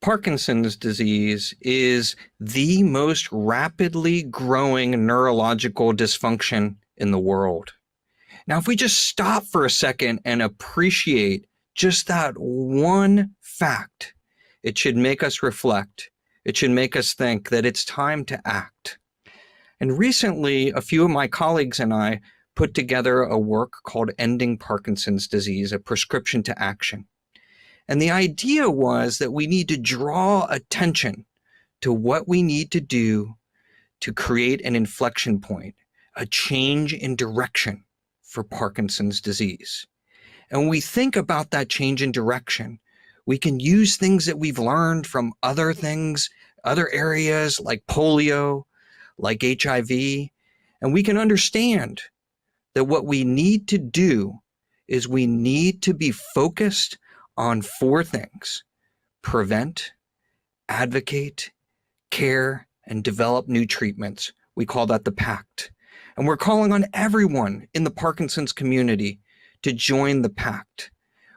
Parkinson's disease is the most rapidly growing neurological dysfunction in the world. Now, if we just stop for a second and appreciate just that one fact, it should make us reflect. It should make us think that it's time to act. And recently, a few of my colleagues and I put together a work called Ending Parkinson's Disease, a prescription to action. And the idea was that we need to draw attention to what we need to do to create an inflection point, a change in direction for Parkinson's disease. And when we think about that change in direction, we can use things that we've learned from other things, other areas like polio, like HIV, and we can understand that what we need to do is we need to be focused on four things: prevent, advocate, care, and develop new treatments. We call that the PACT. And we're calling on everyone in the Parkinson's community to join the PACT.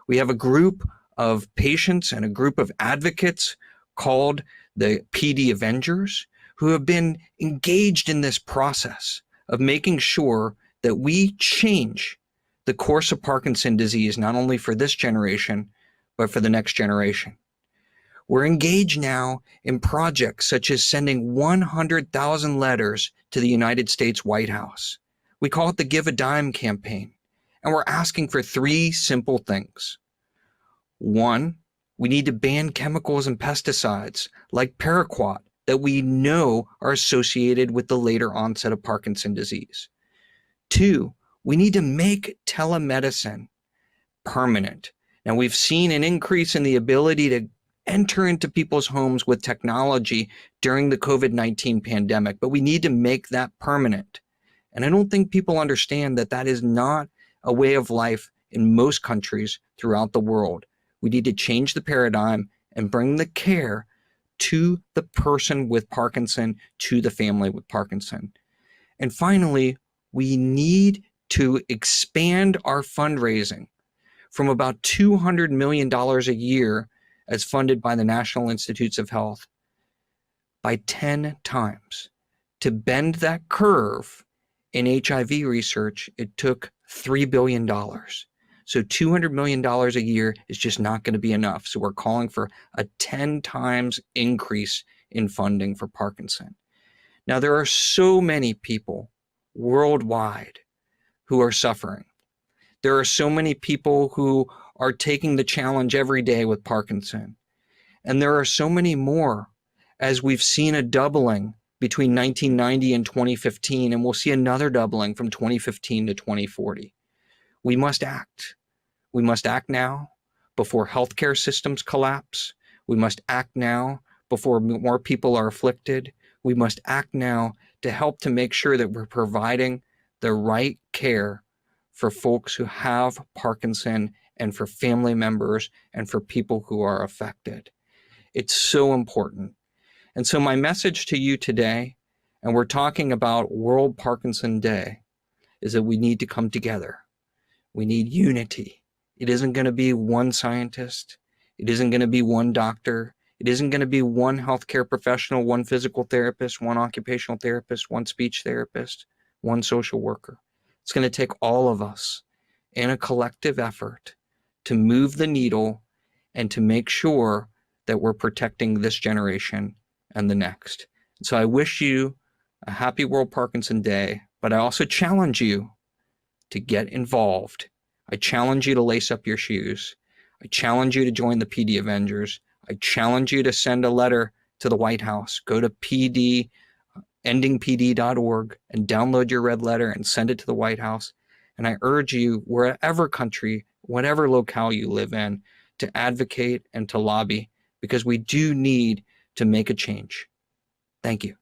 We have a group of patients and a group of advocates called the PD Avengers who have been engaged in this process of making sure that we change the course of Parkinson's disease, not only for this generation, but for the next generation. We're engaged now in projects such as sending 100,000 letters to the United States White House. We call it the Give a Dime campaign, and we're asking for three simple things. One, we need to ban chemicals and pesticides like paraquat that we know are associated with the later onset of Parkinson's disease. Two, we need to make telemedicine permanent. Now, we've seen an increase in the ability to enter into people's homes with technology during the COVID-19 pandemic, but we need to make that permanent. And I don't think people understand that that is not a way of life in most countries throughout the world. We need to change the paradigm and bring the care to the person with Parkinson, to the family with Parkinson. And finally, we need to expand our fundraising from about $200 million a year as funded by the National Institutes of Health by 10 times. To bend that curve in HIV research, it took $3 billion. So $200 million a year is just not going to be enough. So we're calling for a 10 times increase in funding for Parkinson. Now, there are so many people worldwide who are suffering. There are so many people who are taking the challenge every day with Parkinson. And there are so many more, as we've seen a doubling between 1990 and 2015, and we'll see another doubling from 2015 to 2040. We must act. We must act now before healthcare systems collapse. We must act now before more people are afflicted. We must act now to help to make sure that we're providing the right care for folks who have Parkinson and for family members and for people who are affected. It's so important. And so my message to you today, and we're talking about World Parkinson Day, is that we need to come together. We need unity. It isn't going to be one scientist. It isn't going to be one doctor. It isn't going to be one healthcare professional, one physical therapist, one occupational therapist, one speech therapist, one social worker. It's going to take all of us in a collective effort to move the needle and to make sure that we're protecting this generation and the next. So I wish you a happy World Parkinson Day, but I also challenge you to get involved. I challenge you to lace up your shoes. I challenge you to join the PD Avengers. I challenge you to send a letter to the White House. Go to endingpd.org and download your red letter and send it to the White House. And I urge you, wherever country, whatever locale you live in, to advocate and to lobby, because we do need to make a change. Thank you.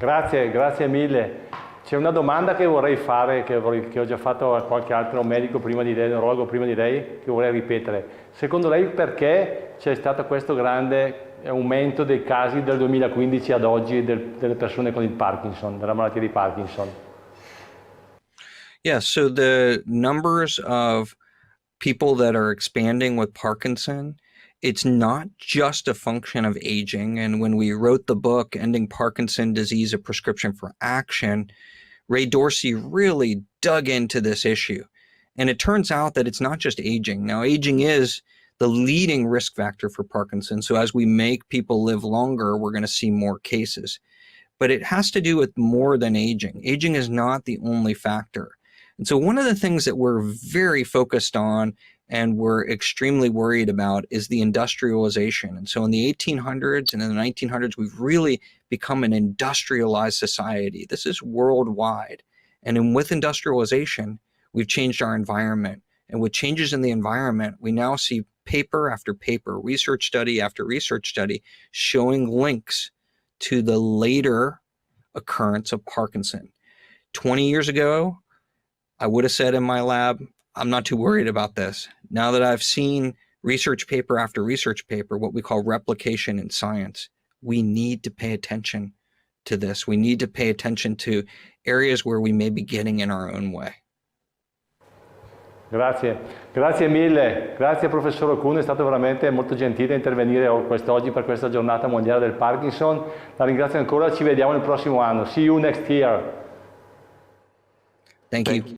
Grazie mille. C'è una domanda che vorrei fare, che ho già fatto a qualche altro medico prima di lei, neurologo prima di lei, che vorrei ripetere. Secondo lei perché c'è stato questo grande aumento dei casi dal 2015 ad oggi delle persone con il Parkinson, della malattia di Parkinson? Yeah, so the numbers of people that are expanding with Parkinson, it's not just a function of aging. And when we wrote the book, Ending Parkinson Disease, A Prescription for Action, Ray Dorsey really dug into this issue. And it turns out that it's not just aging. Now, aging is the leading risk factor for Parkinson's. So as we make people live longer, we're going to see more cases. But it has to do with more than aging. Aging is not the only factor. And so one of the things that we're very focused on and we're extremely worried about is the industrialization. And so in the 1800s and in the 1900s, we've really become an industrialized society. This is worldwide. And with industrialization, we've changed our environment. And with changes in the environment, we now see paper after paper, research study after research study showing links to the later occurrence of Parkinson. 20 years ago, I would have said in my lab, I'm not too worried about this. Now that I've seen research paper after research paper, what we call replication in science, we need to pay attention to this. We need to pay attention to areas where we may be getting in our own way. Grazie, grazie mille, grazie professor Okun, è stato veramente molto gentile intervenire quest'oggi per questa giornata mondiale del Parkinson. La ringrazio ancora, ci vediamo il prossimo anno. See you next year. Thank you.